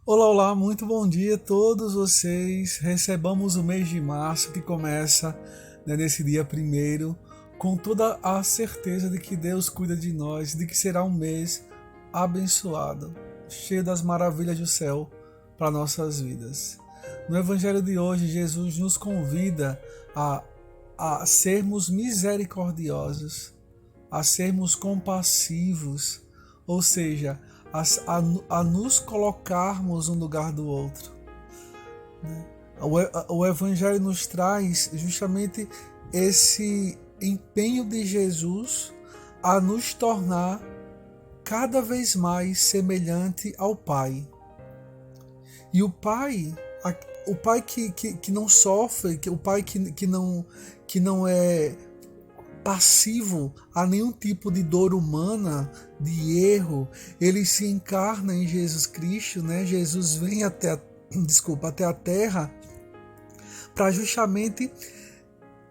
Olá, olá, muito bom dia a todos vocês. Recebamos o mês de março que começa nesse dia primeiro, com toda a certeza de que Deus cuida de nós, de que será um mês abençoado, cheio das maravilhas do céu para nossas vidas. No Evangelho de hoje, Jesus nos convida a sermos misericordiosos, a sermos compassivos, ou seja, a nos colocarmos um lugar do outro. O Evangelho nos traz justamente esse empenho de Jesus a nos tornar cada vez mais semelhante ao Pai. E o Pai que não sofre, o Pai que não é passivo a nenhum tipo de dor humana, de erro, ele se encarna em Jesus Cristo, né? Jesus vem até a terra para justamente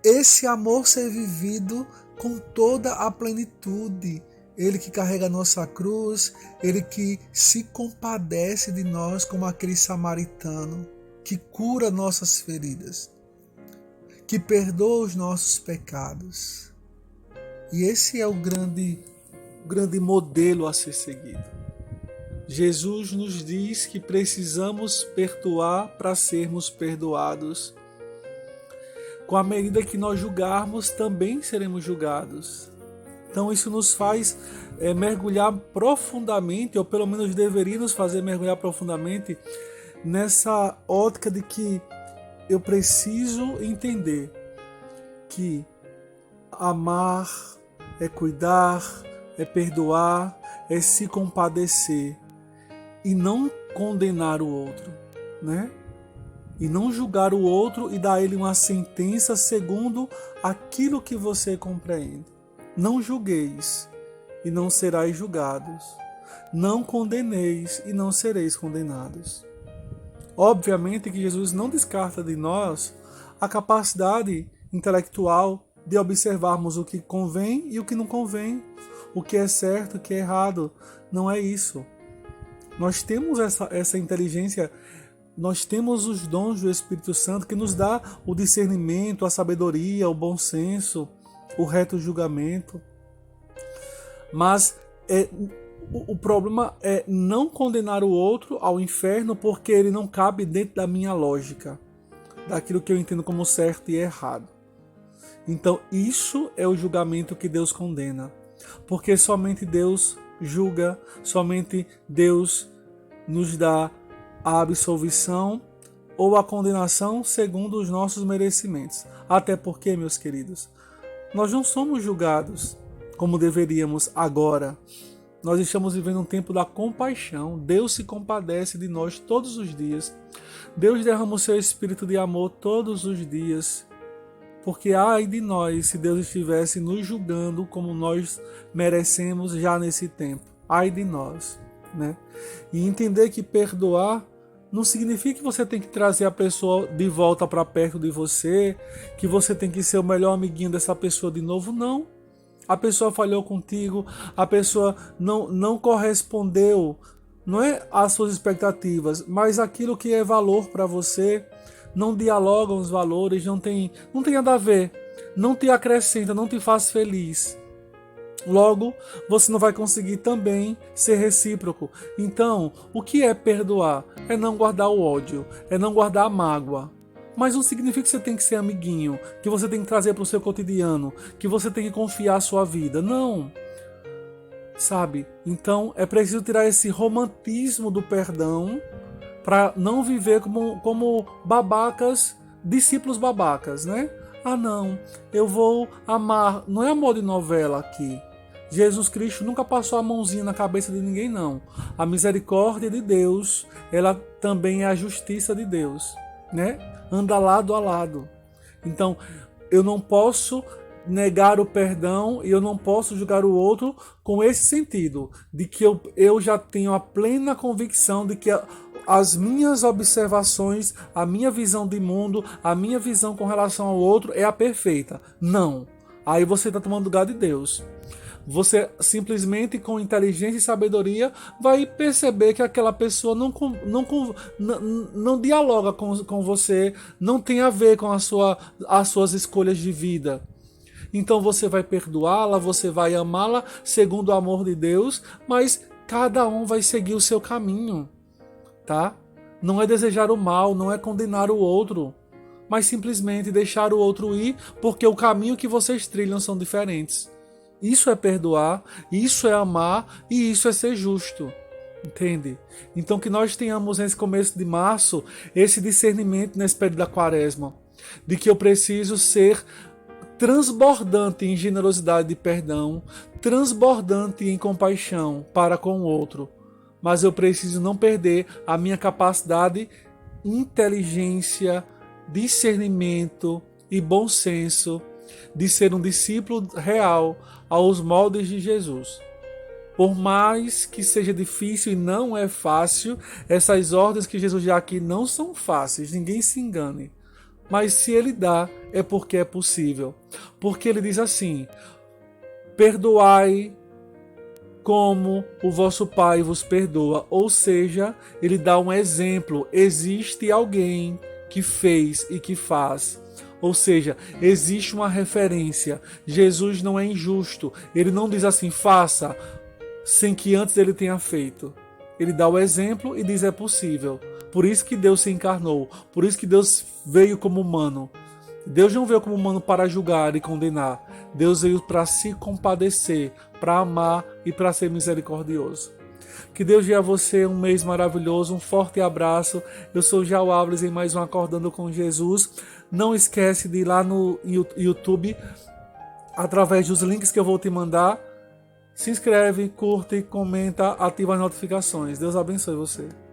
esse amor ser vivido com toda a plenitude. Ele que carrega a nossa cruz, ele que se compadece de nós como aquele samaritano que cura nossas feridas, que perdoa os nossos pecados. E esse é o grande modelo a ser seguido. Jesus nos diz que precisamos perdoar para sermos perdoados. Com a medida que nós julgarmos, também seremos julgados. Então isso nos faz mergulhar profundamente, ou pelo menos deveria nos fazer mergulhar profundamente nessa ótica de que eu preciso entender que amar é cuidar, é perdoar, é se compadecer e não condenar o outro, né? E não julgar o outro e dar a ele uma sentença segundo aquilo que você compreende. Não julgueis e não serais julgados. Não condeneis e não sereis condenados. Obviamente que Jesus não descarta de nós a capacidade intelectual de observarmos o que convém e o que não convém, o que é certo, o que é errado. Não é isso. Nós temos essa inteligência, nós temos os dons do Espírito Santo que nos dá o discernimento, a sabedoria, o bom senso, o reto julgamento. Mas o problema é não condenar o outro ao inferno porque ele não cabe dentro da minha lógica, daquilo que eu entendo como certo e errado. Então isso é o julgamento que Deus condena, porque somente Deus julga, somente Deus nos dá a absolvição ou a condenação segundo os nossos merecimentos. Até porque, meus queridos, nós não somos julgados como deveríamos agora. Nós estamos vivendo um tempo da compaixão. Deus se compadece de nós todos os dias. Deus derrama o seu espírito de amor todos os dias. Porque ai de nós se Deus estivesse nos julgando como nós merecemos já nesse tempo. Ai de nós, né? E entender que perdoar não significa que você tem que trazer a pessoa de volta para perto de você, que você tem que ser o melhor amiguinho dessa pessoa de novo, não. A pessoa falhou contigo, a pessoa não correspondeu, não é às suas expectativas, mas aquilo que é valor para você. Não dialogam os valores, não tem nada a ver, não te acrescenta, não te faz feliz. Logo, você não vai conseguir também ser recíproco. Então, o que é perdoar? É não guardar o ódio, é não guardar a mágoa. Mas não significa que você tem que ser amiguinho, que você tem que trazer para o seu cotidiano, que você tem que confiar a sua vida. Não. Sabe? Então, é preciso tirar esse romantismo do perdão para não viver como babacas, discípulos babacas, né? Ah, não, eu vou amar. Não é amor de novela aqui. Jesus Cristo nunca passou a mãozinha na cabeça de ninguém, não. A misericórdia de Deus, ela também é a justiça de Deus, né? Anda lado a lado. Então, eu não posso negar o perdão e eu não posso julgar o outro com esse sentido, de que eu já tenho a plena convicção de que as minhas observações, a minha visão de mundo, a minha visão com relação ao outro é a perfeita. Não. Aí você está tomando lugar de Deus. Você simplesmente com inteligência e sabedoria vai perceber que aquela pessoa não dialoga com você, não tem a ver com as suas escolhas de vida. Então você vai perdoá-la, você vai amá-la segundo o amor de Deus, mas cada um vai seguir o seu caminho, tá? Não é desejar o mal, não é condenar o outro, mas simplesmente deixar o outro ir, porque o caminho que vocês trilham são diferentes. Isso é perdoar, isso é amar e isso é ser justo. Entende? Então que nós tenhamos nesse começo de março esse discernimento nesse período da quaresma, de que eu preciso ser transbordante em generosidade e perdão, transbordante em compaixão para com o outro. Mas eu preciso não perder a minha capacidade, inteligência, discernimento e bom senso de ser um discípulo real aos moldes de Jesus. Por mais que seja difícil e não é fácil, essas ordens que Jesus dá aqui não são fáceis, ninguém se engane. Mas se ele dá, é porque é possível. Porque ele diz assim: perdoai como o vosso Pai vos perdoa. Ou seja, ele dá um exemplo. Existe alguém que fez e que faz. Ou seja, existe uma referência. Jesus não é injusto. Ele não diz assim, faça, sem que antes ele tenha feito. Ele dá o exemplo e diz é possível. Por isso que Deus se encarnou. Por isso que Deus veio como humano. Deus não veio como humano para julgar e condenar. Deus veio para se compadecer, para amar e para ser misericordioso. Que Deus dê a você um mês maravilhoso, um forte abraço. Eu sou João Alves em mais um Acordando com Jesus. Não esquece de ir lá no YouTube, através dos links que eu vou te mandar. Se inscreve, curte, comenta, ativa as notificações. Deus abençoe você.